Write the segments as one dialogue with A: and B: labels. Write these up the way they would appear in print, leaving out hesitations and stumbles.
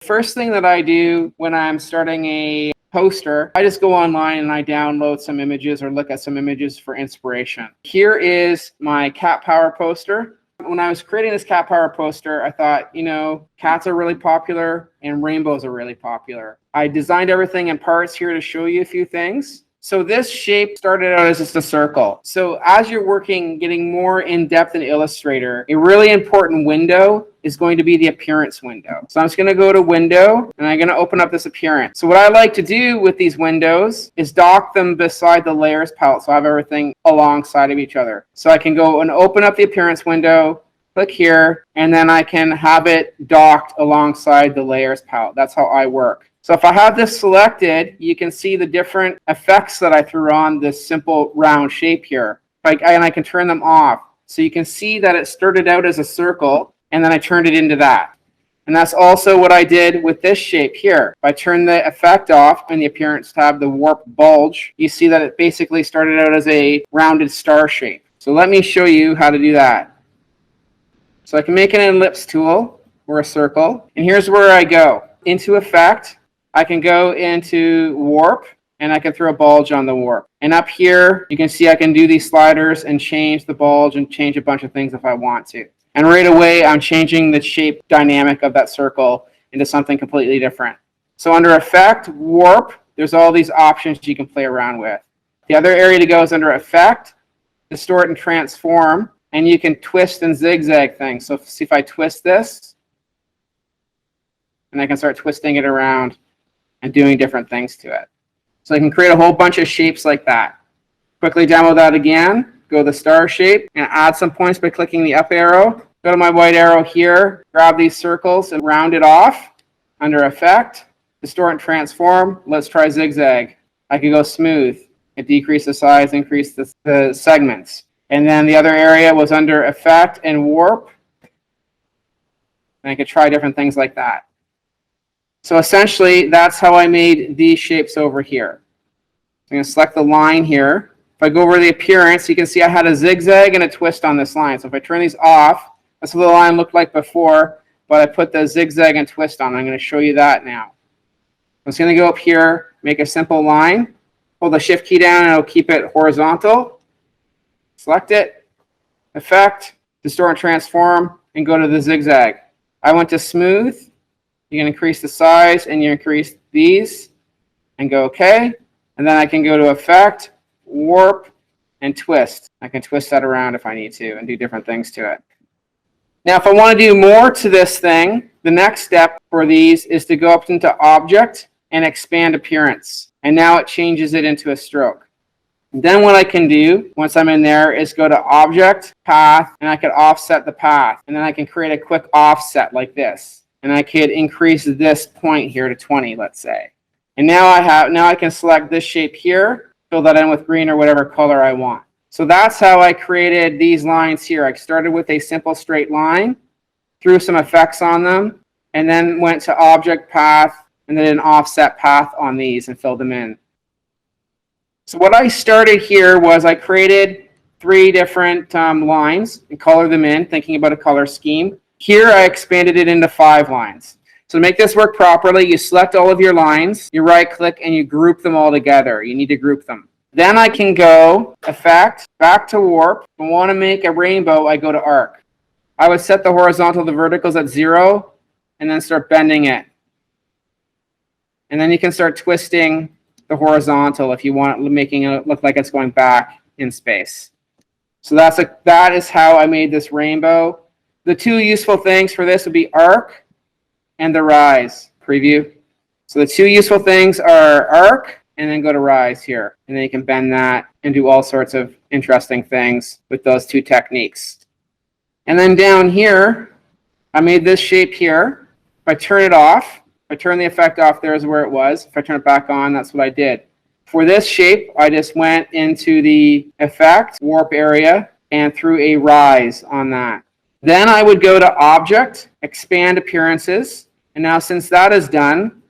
A: First thing that I do when I'm starting a poster, I just go online and I download some images or look at some images for inspiration. Here is my cat power poster. When I was creating this cat power poster, I thought, cats are really popular and rainbows are really popular. I designed everything in parts here to show you a few things. So this shape started out as just a circle. So as you're getting more in depth in Illustrator, a really important window is going to be the appearance window. So I'm just going to go to window and I'm going to open up this appearance. So what I like to do with these windows is dock them beside the layers palette so I have everything alongside of each other. So I can go and open up the appearance window, click here, and then I can have it docked alongside the layers palette. That's how I work. So if I have this selected, you can see the different effects that I threw on this simple round shape here. And I can turn them off. So you can see that it started out as a circle, and then I turned it into that. And that's also what I did with this shape here. If I turn the effect off in the appearance tab, the warp bulge, you see that it basically started out as a rounded star shape. So let me show you how to do that. So I can make an ellipse tool or a circle. And here's where I go. Into effect. I can go into warp and I can throw a bulge on the warp. And up here, you can see I can do these sliders and change the bulge and change a bunch of things if I want to. And right away, I'm changing the shape dynamic of that circle into something completely different. So under effect, warp, there's all these options you can play around with. The other area to go is under effect, distort and transform, and you can twist and zigzag things. So see if I twist this, and I can start twisting it around and doing different things to it. So I can create a whole bunch of shapes like that. Quickly demo that again. Go to the star shape and add some points by clicking the up arrow. Go to my white arrow here, grab these circles and round it off. Under effect, distort and transform. Let's try zigzag. I could go smooth and decrease the size, increase the segments. And then the other area was under effect and warp. And I could try different things like that. So essentially, that's how I made these shapes over here. I'm going to select the line here. If I go over the appearance, you can see I had a zigzag and a twist on this line. So if I turn these off, that's what the line looked like before, but I put the zigzag and twist on. I'm going to show you that now. I'm just going to go up here, make a simple line, hold the shift key down, and it'll keep it horizontal. Select it, effect, distort and transform, and go to the zigzag. I went to smooth. You can increase the size and you increase these and go OK. And then I can go to effect, warp, and twist. I can twist that around if I need to and do different things to it. Now, if I want to do more to this thing, the next step for these is to go up into Object and expand Appearance. And now it changes it into a stroke. And then what I can do once I'm in there is go to Object, Path, and I can offset the path. And then I can create a quick offset like this. And I could increase this point here to 20, let's say. And now I can select this shape here, fill that in with green or whatever color I want. So that's how I created these lines here. I started with a simple straight line, threw some effects on them, and then went to Object, Path, and then an offset path on these and filled them in. So what I started here was I created 3 different lines and colored them in, thinking about a color scheme. Here I expanded it into 5 lines. So to make this work properly, you select all of your lines, you right click, and you group them all together. You need to group them. Then I can go Effect, back to Warp. If I want to make a rainbow, I go to Arc. I would set the horizontal, the verticals at 0, and then start bending it. And then you can start twisting the horizontal if you want it, making it look like it's going back in space. So that is how I made this rainbow. The 2 useful things for this would be Arc and the Rise preview. So the 2 useful things are Arc and then go to Rise here. And then you can bend that and do all sorts of interesting things with those 2 techniques. And then down here, I made this shape here. If I turn it off, if I turn the effect off, there's where it was. If I turn it back on, that's what I did. For this shape, I just went into the Effect, Warp area, and threw a Rise on that. Then I would go to Object, Expand Appearances, and now since that is done,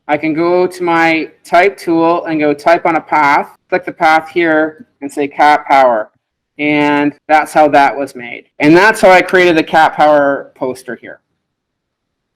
A: I can go to my Type tool and go type on a path, click the path here, and say Cat Power. And that's how that was made. And that's how I created the Cat Power poster here.